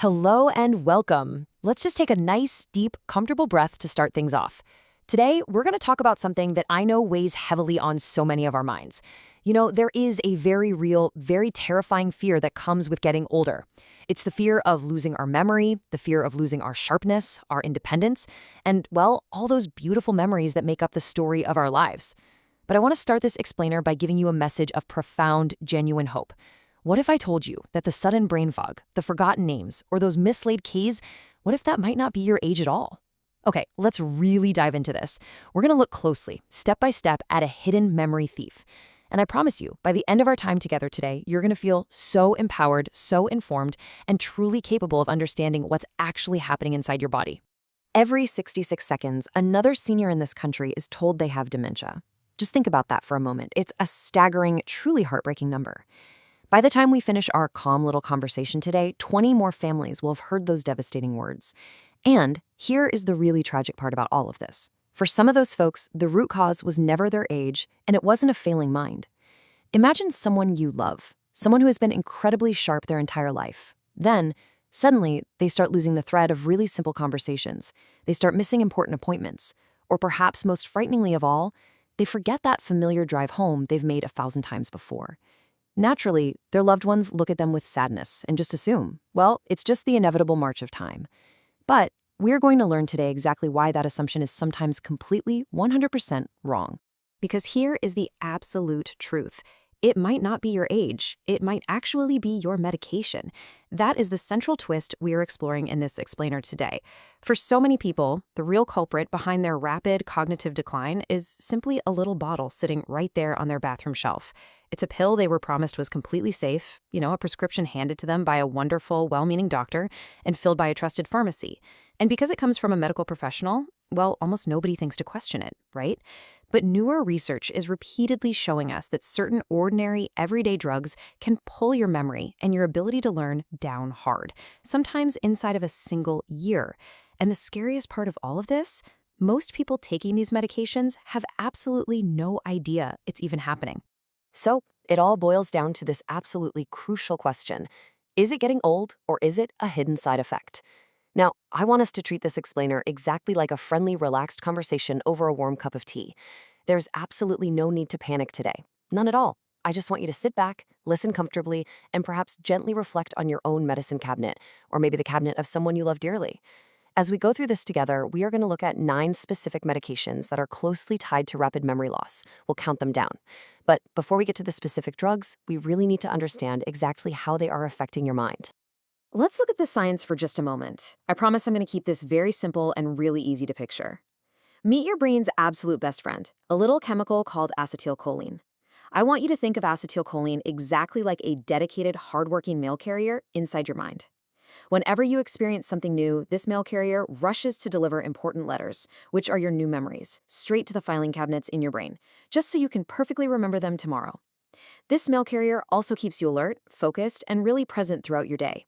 Hello and welcome. Let's just take a nice, deep, comfortable breath to start things off. Today, we're going to talk about something that I know weighs heavily on so many of our minds. There is a very real, very terrifying fear that comes with getting older. It's the fear of losing our memory, the fear of losing our sharpness, our independence, and, well, all those beautiful memories that make up the story of our lives. But I want to start this explainer by giving you a message of profound, genuine hope. What if I told you that the sudden brain fog, the forgotten names, or those mislaid keys, what if that might not be your age at all? Okay, let's really dive into this. We're going to look closely, step by step, at a hidden memory thief. And I promise you, by the end of our time together today, you're going to feel so empowered, so informed, and truly capable of understanding what's actually happening inside your body. Every 66 seconds, another senior in this country is told they have dementia. Just think about that for a moment. It's a staggering, truly heartbreaking number. By the time we finish our calm little conversation today, 20 more families will have heard those devastating words. And here is the really tragic part about all of this. For some of those folks, the root cause was never their age, and it wasn't a failing mind. Imagine someone you love, someone who has been incredibly sharp their entire life. Then, suddenly, they start losing the thread of really simple conversations. They start missing important appointments. Or perhaps most frighteningly of all, they forget that familiar drive home they've made 1,000 times before. Naturally, their loved ones look at them with sadness and just assume, well, it's just the inevitable march of time. But we're going to learn today exactly why that assumption is sometimes completely 100% wrong. Because here is the absolute truth. It might not be your age. It might actually be your medication. That is the central twist we are exploring in this explainer today. For so many people, the real culprit behind their rapid cognitive decline is simply a little bottle sitting right there on their bathroom shelf. It's a pill they were promised was completely safe, a prescription handed to them by a wonderful, well-meaning doctor and filled by a trusted pharmacy. And because it comes from a medical professional, well, almost nobody thinks to question it, right? But newer research is repeatedly showing us that certain ordinary, everyday drugs can pull your memory and your ability to learn down hard, sometimes inside of a single year. And the scariest part of all of this, most people taking these medications have absolutely no idea it's even happening. So it all boils down to this absolutely crucial question. Is it getting old, or is it a hidden side effect? Now, I want us to treat this explainer exactly like a friendly, relaxed conversation over a warm cup of tea. There's absolutely no need to panic today. None at all. I just want you to sit back, listen comfortably, and perhaps gently reflect on your own medicine cabinet, or maybe the cabinet of someone you love dearly. As we go through this together, we are going to look at 9 specific medications that are closely tied to rapid memory loss. We'll count them down. But before we get to the specific drugs, we really need to understand exactly how they are affecting your mind. Let's look at the science for just a moment. I promise I'm going to keep this very simple and really easy to picture. Meet your brain's absolute best friend, a little chemical called acetylcholine. I want you to think of acetylcholine exactly like a dedicated, hardworking mail carrier inside your mind. Whenever you experience something new, this mail carrier rushes to deliver important letters, which are your new memories, straight to the filing cabinets in your brain, just so you can perfectly remember them tomorrow. This mail carrier also keeps you alert, focused, and really present throughout your day.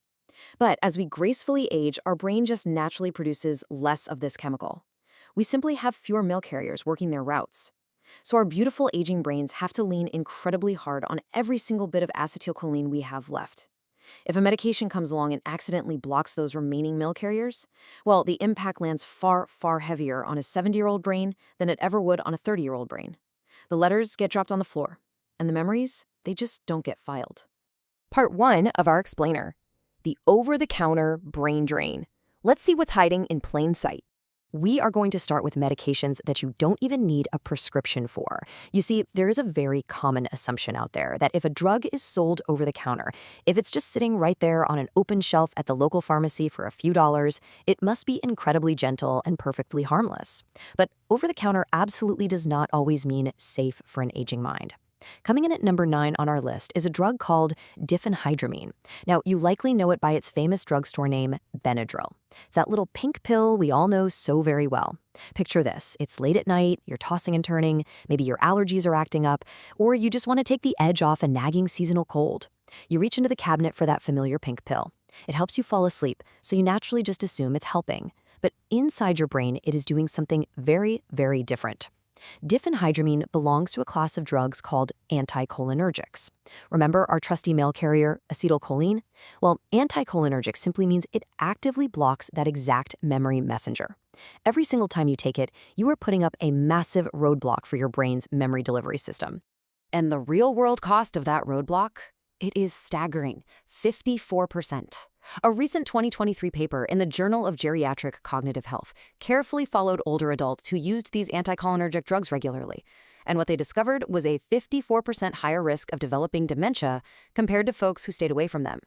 But as we gracefully age, our brain just naturally produces less of this chemical. We simply have fewer mail carriers working their routes. So our beautiful aging brains have to lean incredibly hard on every single bit of acetylcholine we have left. If a medication comes along and accidentally blocks those remaining mail carriers, well, the impact lands far, far heavier on a 70-year-old brain than it ever would on a 30-year-old brain. The letters get dropped on the floor, and the memories, they just don't get filed. Part 1 of our explainer. The over-the-counter brain drain. Let's see what's hiding in plain sight. We are going to start with medications that you don't even need a prescription for. You see, there is a very common assumption out there that if a drug is sold over the counter, if it's just sitting right there on an open shelf at the local pharmacy for a few dollars, it must be incredibly gentle and perfectly harmless. But over-the-counter absolutely does not always mean safe for an aging mind. Coming in at number 9 on our list is a drug called diphenhydramine. Now, you likely know it by its famous drugstore name, Benadryl. It's that little pink pill we all know so very well. Picture this. It's late at night, you're tossing and turning, maybe your allergies are acting up, or you just want to take the edge off a nagging seasonal cold. You reach into the cabinet for that familiar pink pill. It helps you fall asleep, so you naturally just assume it's helping. But inside your brain, it is doing something very, very different. Diphenhydramine belongs to a class of drugs called anticholinergics. Remember our trusty mail carrier, acetylcholine? Well, anticholinergic simply means it actively blocks that exact memory messenger. Every single time you take it, you are putting up a massive roadblock for your brain's memory delivery system. And the real-world cost of that roadblock? It is staggering, 54%. A recent 2023 paper in the Journal of Geriatric Cognitive Health carefully followed older adults who used these anticholinergic drugs regularly. And what they discovered was a 54% higher risk of developing dementia compared to folks who stayed away from them.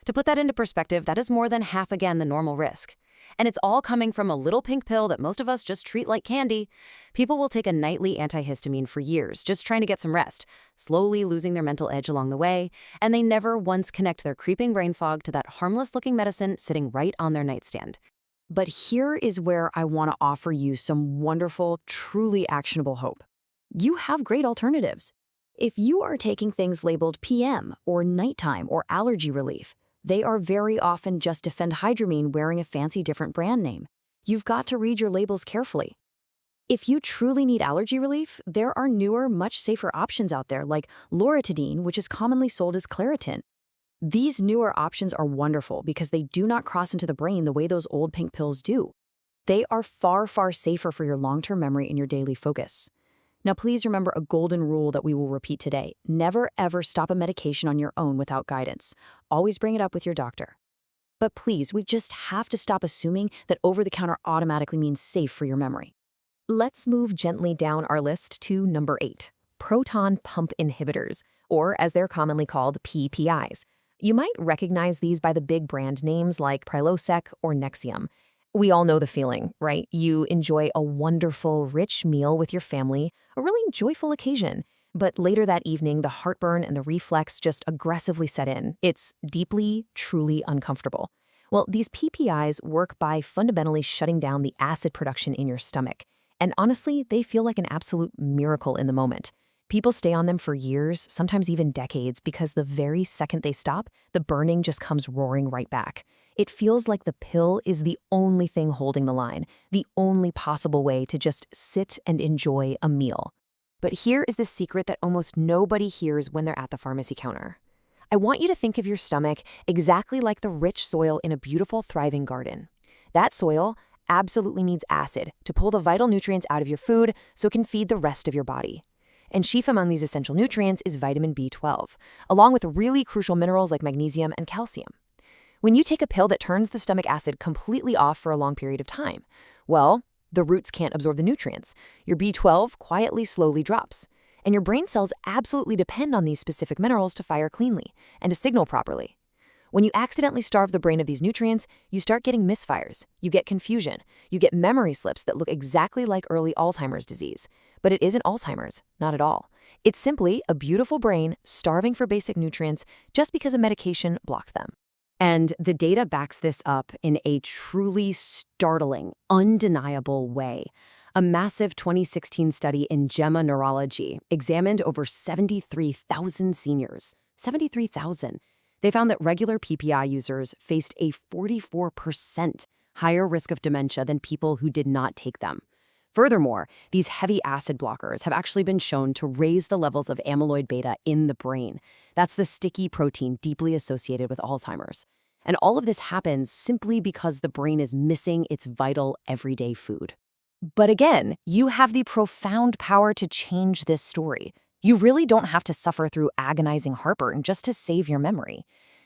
To put that into perspective, that is more than half again the normal risk. And it's all coming from a little pink pill that most of us just treat like candy. People will take a nightly antihistamine for years, just trying to get some rest, slowly losing their mental edge along the way, and they never once connect their creeping brain fog to that harmless-looking medicine sitting right on their nightstand. But here is where I want to offer you some wonderful, truly actionable hope. You have great alternatives. If you are taking things labeled PM or nighttime or allergy relief, they are very often just diphenhydramine wearing a fancy different brand name. You've got to read your labels carefully. If you truly need allergy relief, there are newer, much safer options out there like loratadine, which is commonly sold as Claritin. These newer options are wonderful because they do not cross into the brain the way those old pink pills do. They are far, far safer for your long-term memory and your daily focus. Now, please remember a golden rule that we will repeat today. Never, ever stop a medication on your own without guidance. Always bring it up with your doctor. But please, we just have to stop assuming that over-the-counter automatically means safe for your memory. Let's move gently down our list to number 8, proton pump inhibitors, or as they're commonly called, PPIs. You might recognize these by the big brand names like Prilosec or Nexium. We all know the feeling, right? You enjoy a wonderful, rich meal with your family, a really joyful occasion. But later that evening, the heartburn and the reflux just aggressively set in. It's deeply, truly uncomfortable. Well, these PPIs work by fundamentally shutting down the acid production in your stomach. And honestly, they feel like an absolute miracle in the moment. People stay on them for years, sometimes even decades, because the very second they stop, the burning just comes roaring right back. It feels like the pill is the only thing holding the line, the only possible way to just sit and enjoy a meal. But here is the secret that almost nobody hears when they're at the pharmacy counter. I want you to think of your stomach exactly like the rich soil in a beautiful, thriving garden. That soil absolutely needs acid to pull the vital nutrients out of your food so it can feed the rest of your body. And chief among these essential nutrients is vitamin B12, along with really crucial minerals like magnesium and calcium. When you take a pill that turns the stomach acid completely off for a long period of time, well, the roots can't absorb the nutrients. Your B12 quietly, slowly drops. And your brain cells absolutely depend on these specific minerals to fire cleanly and to signal properly. When you accidentally starve the brain of these nutrients, you start getting misfires, you get confusion, you get memory slips that look exactly like early Alzheimer's disease. But it isn't Alzheimer's, not at all. It's simply a beautiful brain starving for basic nutrients just because a medication blocked them. And the data backs this up in a truly startling, undeniable way. A massive 2016 study in JAMA Neurology examined over 73,000 seniors. 73,000. They found that regular PPI users faced a 44% higher risk of dementia than people who did not take them. Furthermore, these heavy acid blockers have actually been shown to raise the levels of amyloid beta in the brain. That's the sticky protein deeply associated with Alzheimer's. And all of this happens simply because the brain is missing its vital everyday food. But again, you have the profound power to change this story. You really don't have to suffer through agonizing heartburn just to save your memory.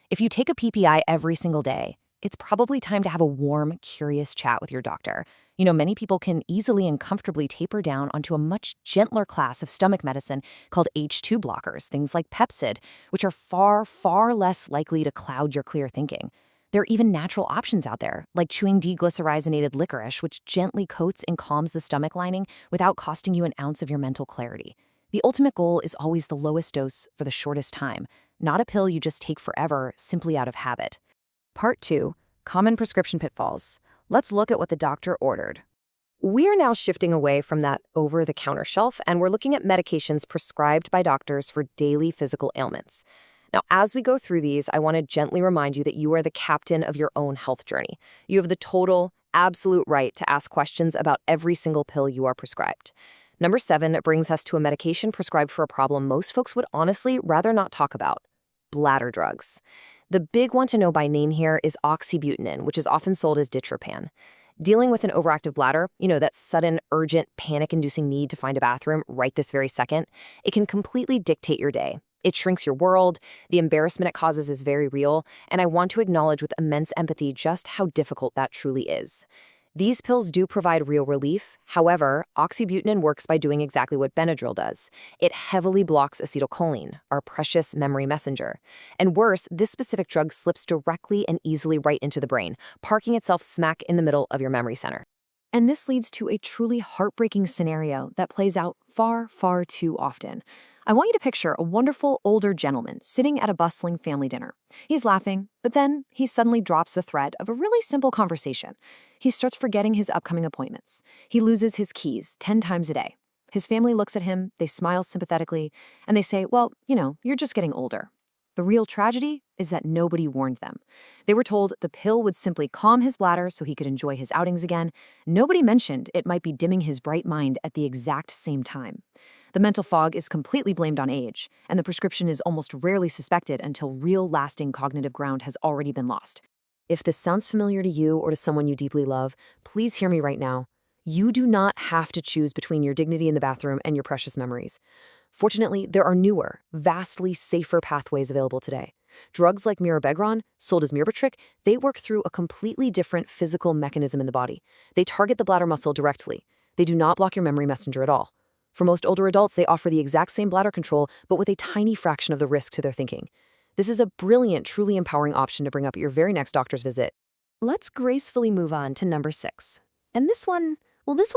If you take a PPI every single day, it's probably time to have a warm, curious chat with your doctor. Many people can easily and comfortably taper down onto a much gentler class of stomach medicine called H2 blockers, things like Pepcid, which are far, far less likely to cloud your clear thinking. There are even natural options out there, like chewing deglycyrrhizated licorice, which gently coats and calms the stomach lining without costing you an ounce of your mental clarity. The ultimate goal is always the lowest dose for the shortest time, not a pill you just take forever simply out of habit. Part 2, Common Prescription Pitfalls. Let's look at what the doctor ordered. We are now shifting away from that over-the-counter shelf, and we're looking at medications prescribed by doctors for daily physical ailments. Now, as we go through these, I want to gently remind you that you are the captain of your own health journey. You have the total, absolute right to ask questions about every single pill you are prescribed. Number 7 brings us to a medication prescribed for a problem most folks would honestly rather not talk about: bladder drugs. The big one to know by name here is oxybutynin, which is often sold as Ditropan. Dealing with an overactive bladder, that sudden, urgent, panic-inducing need to find a bathroom right this very second, it can completely dictate your day. It shrinks your world, the embarrassment it causes is very real, and I want to acknowledge with immense empathy just how difficult that truly is. These pills do provide real relief. However, oxybutynin works by doing exactly what Benadryl does. It heavily blocks acetylcholine, our precious memory messenger. And worse, this specific drug slips directly and easily right into the brain, parking itself smack in the middle of your memory center. And this leads to a truly heartbreaking scenario that plays out far, far too often. I want you to picture a wonderful older gentleman sitting at a bustling family dinner. He's laughing, but then he suddenly drops the thread of a really simple conversation. He starts forgetting his upcoming appointments. He loses his keys 10 times a day. His family looks at him, they smile sympathetically, and they say, well, you're just getting older. The real tragedy is that nobody warned them. They were told the pill would simply calm his bladder so he could enjoy his outings again. Nobody mentioned it might be dimming his bright mind at the exact same time. The mental fog is completely blamed on age, and the prescription is almost rarely suspected until real lasting cognitive ground has already been lost. If this sounds familiar to you or to someone you deeply love, please hear me right now. You do not have to choose between your dignity in the bathroom and your precious memories. Fortunately, there are newer, vastly safer pathways available today. Drugs like mirabegron, sold as Myrbetriq, they work through a completely different physical mechanism in the body. They target the bladder muscle directly. They do not block your memory messenger at all. For most older adults, they offer the exact same bladder control, but with a tiny fraction of the risk to their thinking. This is a brilliant, truly empowering option to bring up at your very next doctor's visit. Let's gracefully move on to number 6. And this one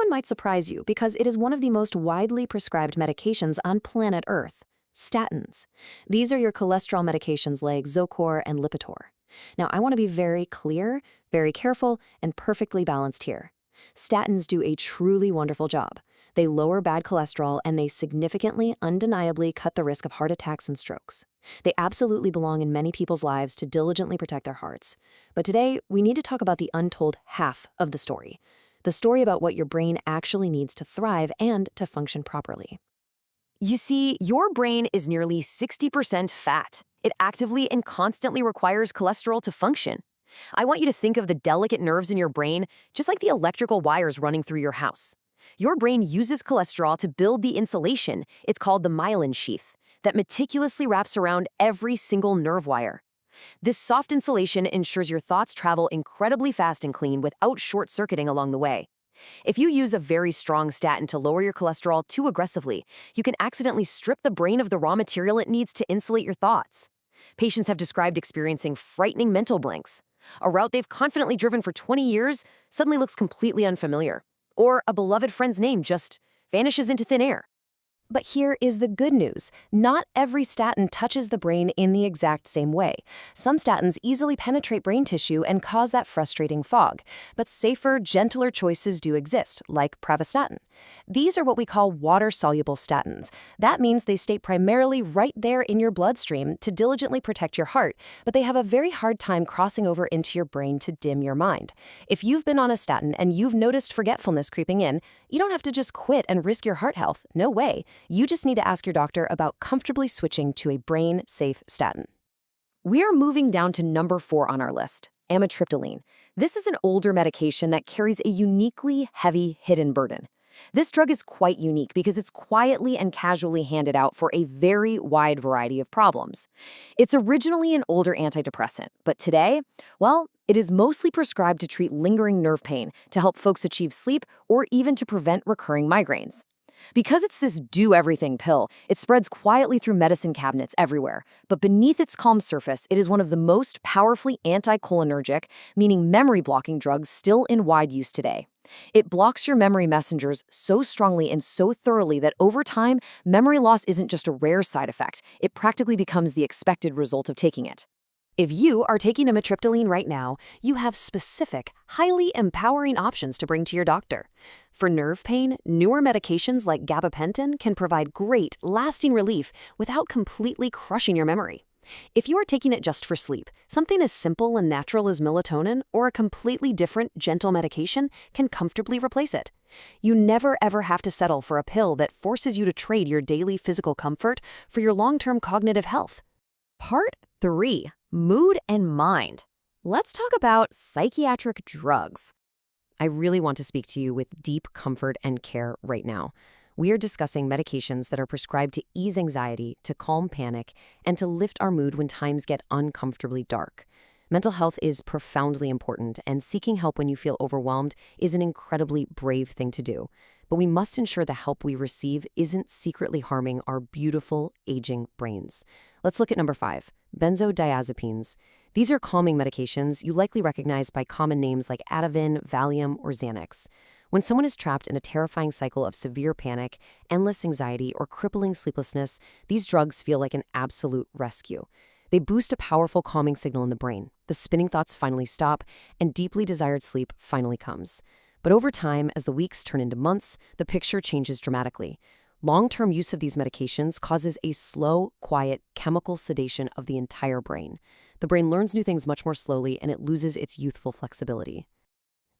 might surprise you because it is one of the most widely prescribed medications on planet Earth: statins. These are your cholesterol medications like Zocor and Lipitor. Now, I want to be very clear, very careful, and perfectly balanced here. Statins do a truly wonderful job. They lower bad cholesterol, and they significantly, undeniably cut the risk of heart attacks and strokes. They absolutely belong in many people's lives to diligently protect their hearts. But today, we need to talk about the untold half of the story about what your brain actually needs to thrive and to function properly. You see, your brain is nearly 60% fat. It actively and constantly requires cholesterol to function. I want you to think of the delicate nerves in your brain just like the electrical wires running through your house. Your brain uses cholesterol to build the insulation, it's called the myelin sheath, that meticulously wraps around every single nerve wire. This soft insulation ensures your thoughts travel incredibly fast and clean without short-circuiting along the way. If you use a very strong statin to lower your cholesterol too aggressively, you can accidentally strip the brain of the raw material it needs to insulate your thoughts. Patients have described experiencing frightening mental blanks. A route they've confidently driven for 20 years suddenly looks completely unfamiliar. Or a beloved friend's name just vanishes into thin air. But here is the good news. Not every statin touches the brain in the exact same way. Some statins easily penetrate brain tissue and cause that frustrating fog. But safer, gentler choices do exist, like pravastatin. These are what we call water-soluble statins. That means they stay primarily right there in your bloodstream to diligently protect your heart, but they have a very hard time crossing over into your brain to dim your mind. If you've been on a statin and you've noticed forgetfulness creeping in, you don't have to just quit and risk your heart health. No way. You just need to ask your doctor about comfortably switching to a brain-safe statin. We are moving down to number 4 on our list, amitriptyline. This is an older medication that carries a uniquely heavy hidden burden. This drug is quite unique because it's quietly and casually handed out for a very wide variety of problems. It's originally an older antidepressant, but today, it is mostly prescribed to treat lingering nerve pain, to help folks achieve sleep, or even to prevent recurring migraines. Because it's this do-everything pill, it spreads quietly through medicine cabinets everywhere. But beneath its calm surface, it is one of the most powerfully anticholinergic, meaning memory-blocking drugs still in wide use today. It blocks your memory messengers so strongly and so thoroughly that over time, memory loss isn't just a rare side effect. It practically becomes the expected result of taking it. If you are taking amitriptyline right now, you have specific, highly empowering options to bring to your doctor. For nerve pain, newer medications like gabapentin can provide great, lasting relief without completely crushing your memory. If you are taking it just for sleep, something as simple and natural as melatonin or a completely different, gentle medication can comfortably replace it. You never ever have to settle for a pill that forces you to trade your daily physical comfort for your long-term cognitive health. Part 3. Mood and Mind. Let's talk about psychiatric drugs. I really want to speak to you with deep comfort and care right now. We are discussing medications that are prescribed to ease anxiety, to calm panic, and to lift our mood when times get uncomfortably dark. Mental health is profoundly important, and seeking help when you feel overwhelmed is an incredibly brave thing to do. But we must ensure the help we receive isn't secretly harming our beautiful, aging brains. Let's look at number 5, benzodiazepines. These are calming medications you likely recognize by common names like Ativan, Valium, or Xanax. When someone is trapped in a terrifying cycle of severe panic, endless anxiety, or crippling sleeplessness, these drugs feel like an absolute rescue. They boost a powerful calming signal in the brain. The spinning thoughts finally stop, and deeply desired sleep finally comes. But over time, as the weeks turn into months, the picture changes dramatically. Long-term use of these medications causes a slow, quiet, chemical sedation of the entire brain. The brain learns new things much more slowly, and it loses its youthful flexibility.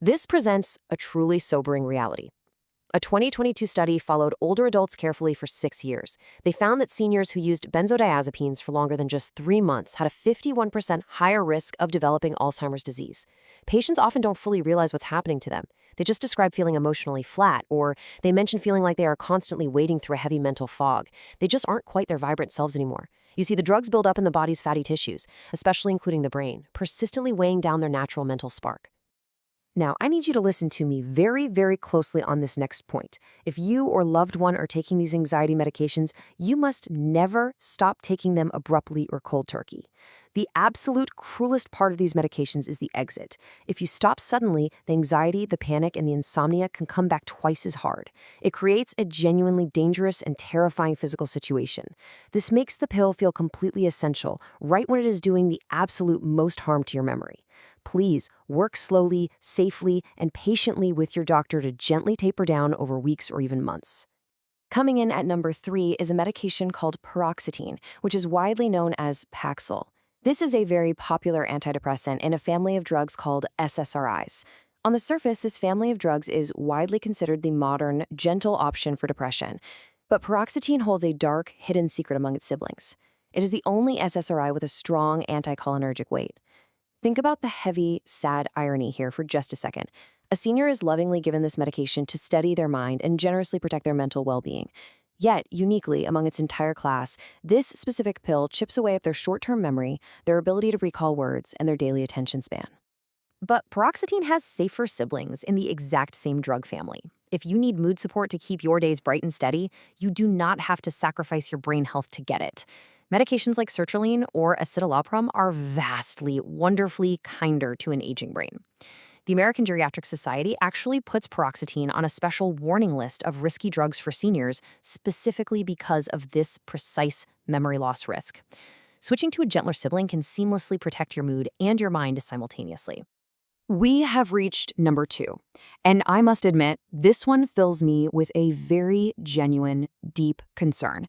This presents a truly sobering reality. A 2022 study followed older adults carefully for 6 years. They found that seniors who used benzodiazepines for longer than just 3 months had a 51% higher risk of developing Alzheimer's disease. Patients often don't fully realize what's happening to them. They just describe feeling emotionally flat, or they mention feeling like they are constantly wading through a heavy mental fog. They just aren't quite their vibrant selves anymore. You see, the drugs build up in the body's fatty tissues, especially including the brain, persistently weighing down their natural mental spark. Now, I need you to listen to me very, very closely on this next point. If you or loved one are taking these anxiety medications, you must never stop taking them abruptly or cold turkey. The absolute cruelest part of these medications is the exit. If you stop suddenly, the anxiety, the panic, and the insomnia can come back twice as hard. It creates a genuinely dangerous and terrifying physical situation. This makes the pill feel completely essential, right when it is doing the absolute most harm to your memory. Please work slowly, safely, and patiently with your doctor to gently taper down over weeks or even months. Coming in at number 3 is a medication called paroxetine, which is widely known as Paxil. This is a very popular antidepressant in a family of drugs called SSRIs. On the surface, this family of drugs is widely considered the modern, gentle option for depression. But paroxetine holds a dark, hidden secret among its siblings. It is the only SSRI with a strong anticholinergic weight. Think about the heavy, sad irony here for just a second. A senior is lovingly given this medication to steady their mind and generously protect their mental well-being. Yet, uniquely among its entire class, this specific pill chips away at their short-term memory, their ability to recall words, and their daily attention span. But paroxetine has safer siblings in the exact same drug family. If you need mood support to keep your days bright and steady, you do not have to sacrifice your brain health to get it. Medications like sertraline or acetylcholine are vastly, wonderfully kinder to an aging brain. The American Geriatric Society actually puts paroxetine on a special warning list of risky drugs for seniors specifically because of this precise memory loss risk. Switching to a gentler sibling can seamlessly protect your mood and your mind simultaneously. We have reached number 2, and I must admit, this one fills me with a very genuine, deep concern.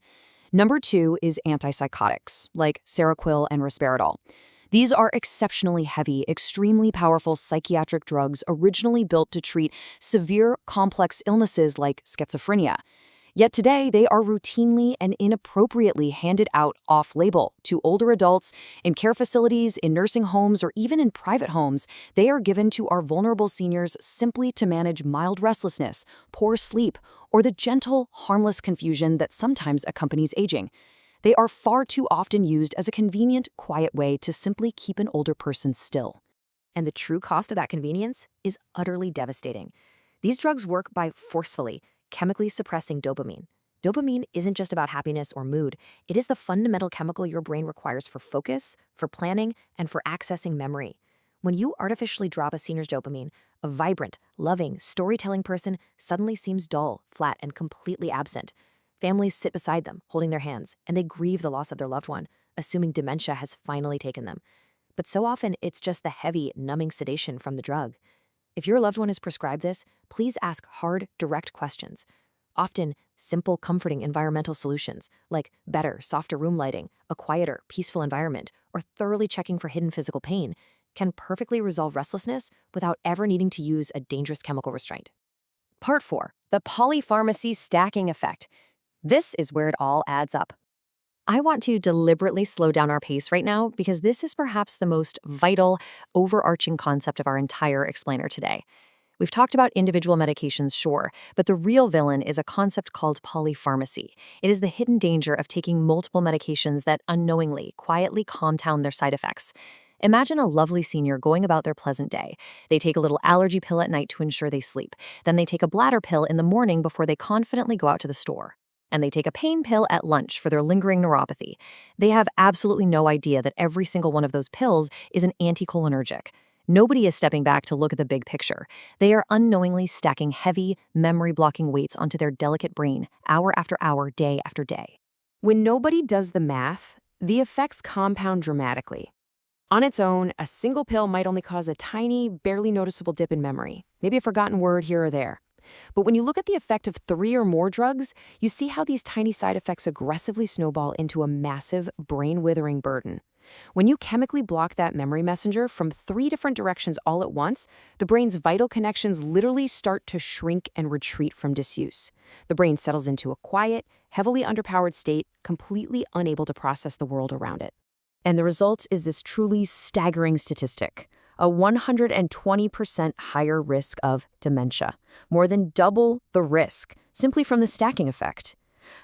Number 2 is antipsychotics, like Seroquel and Risperidol. These are exceptionally heavy, extremely powerful psychiatric drugs originally built to treat severe, complex illnesses like schizophrenia. Yet today, they are routinely and inappropriately handed out off-label to older adults, in care facilities, in nursing homes, or even in private homes. They are given to our vulnerable seniors simply to manage mild restlessness, poor sleep, or the gentle, harmless confusion that sometimes accompanies aging. They are far too often used as a convenient, quiet way to simply keep an older person still. And the true cost of that convenience is utterly devastating. These drugs work by forcefully, chemically suppressing dopamine. Dopamine isn't just about happiness or mood. It is the fundamental chemical your brain requires for focus, for planning, and for accessing memory. When you artificially drop a senior's dopamine, a vibrant, loving, storytelling person suddenly seems dull, flat, and completely absent. Families sit beside them, holding their hands, and they grieve the loss of their loved one, assuming dementia has finally taken them. But so often, it's just the heavy, numbing sedation from the drug. If your loved one is prescribed this, please ask hard, direct questions. Often, simple, comforting environmental solutions, like better, softer room lighting, a quieter, peaceful environment, or thoroughly checking for hidden physical pain, can perfectly resolve restlessness without ever needing to use a dangerous chemical restraint. Part 4. The polypharmacy stacking effect. This is where it all adds up. I want to deliberately slow down our pace right now because this is perhaps the most vital, overarching concept of our entire explainer today. We've talked about individual medications, sure, but the real villain is a concept called polypharmacy. It is the hidden danger of taking multiple medications that unknowingly, quietly compound their side effects. Imagine a lovely senior going about their pleasant day. They take a little allergy pill at night to ensure they sleep. Then they take a bladder pill in the morning before they confidently go out to the store. And they take a pain pill at lunch for their lingering neuropathy. They have absolutely no idea that every single one of those pills is an anticholinergic. Nobody is stepping back to look at the big picture. They are unknowingly stacking heavy, memory-blocking weights onto their delicate brain, hour after hour, day after day. When nobody does the math, the effects compound dramatically. On its own, a single pill might only cause a tiny, barely noticeable dip in memory, maybe a forgotten word here or there. But when you look at the effect of 3 or more drugs, you see how these tiny side effects aggressively snowball into a massive, brain-withering burden. When you chemically block that memory messenger from 3 different directions all at once, the brain's vital connections literally start to shrink and retreat from disuse. The brain settles into a quiet, heavily underpowered state, completely unable to process the world around it. And the result is this truly staggering statistic: a 120% higher risk of dementia, more than double the risk, simply from the stacking effect.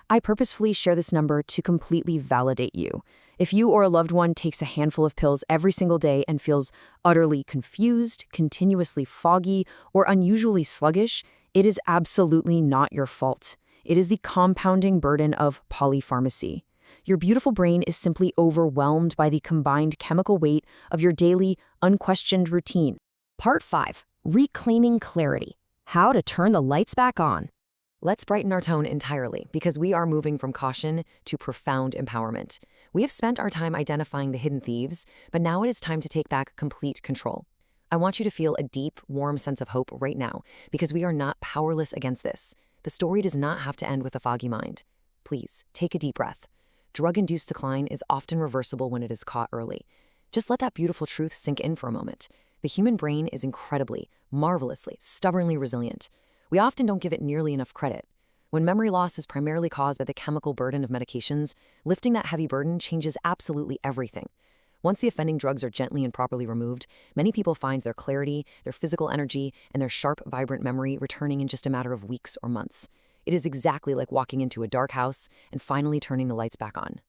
I purposefully share this number to completely validate you. If you or a loved one takes a handful of pills every single day and feels utterly confused, continuously foggy, or unusually sluggish, it is absolutely not your fault. It is the compounding burden of polypharmacy. Your beautiful brain is simply overwhelmed by the combined chemical weight of your daily, unquestioned routine. Part 5. Reclaiming clarity. How to turn the lights back on. Let's brighten our tone entirely, because we are moving from caution to profound empowerment. We have spent our time identifying the hidden thieves, but now it is time to take back complete control. I want you to feel a deep, warm sense of hope right now, because we are not powerless against this. The story does not have to end with a foggy mind. Please, take a deep breath. Drug-induced decline is often reversible when it is caught early. Just let that beautiful truth sink in for a moment. The human brain is incredibly, marvelously, stubbornly resilient. We often don't give it nearly enough credit. When memory loss is primarily caused by the chemical burden of medications, lifting that heavy burden changes absolutely everything. Once the offending drugs are gently and properly removed, many people find their clarity, their physical energy, and their sharp, vibrant memory returning in just a matter of weeks or months. It is exactly like walking into a dark house and finally turning the lights back on.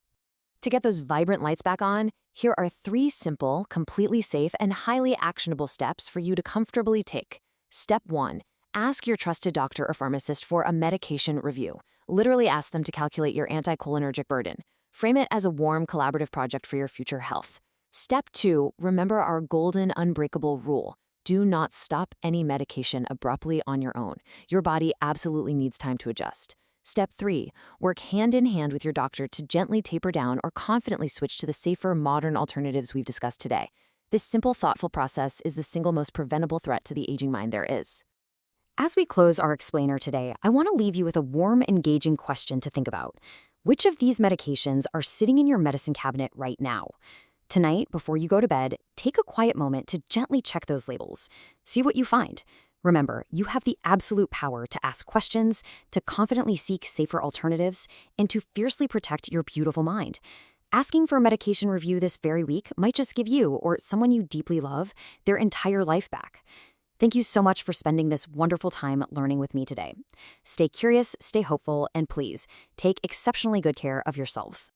To get those vibrant lights back on, here are 3 simple, completely safe, and highly actionable steps for you to comfortably take. Step 1. Ask your trusted doctor or pharmacist for a medication review. Literally ask them to calculate your anticholinergic burden. Frame it as a warm, collaborative project for your future health. Step 2. Remember our golden, unbreakable rule. Do not stop any medication abruptly on your own. Your body absolutely needs time to adjust. Step 3. Work hand in hand with your doctor to gently taper down or confidently switch to the safer, modern alternatives we've discussed today. This simple, thoughtful process is the single most preventable threat to the aging mind there is. As we close our explainer today, I want to leave you with a warm, engaging question to think about. Which of these medications are sitting in your medicine cabinet right now? Tonight, before you go to bed, take a quiet moment to gently check those labels. See what you find. Remember, you have the absolute power to ask questions, to confidently seek safer alternatives, and to fiercely protect your beautiful mind. Asking for a medication review this very week might just give you, or someone you deeply love, their entire life back. Thank you so much for spending this wonderful time learning with me today. Stay curious, stay hopeful, and please, take exceptionally good care of yourselves.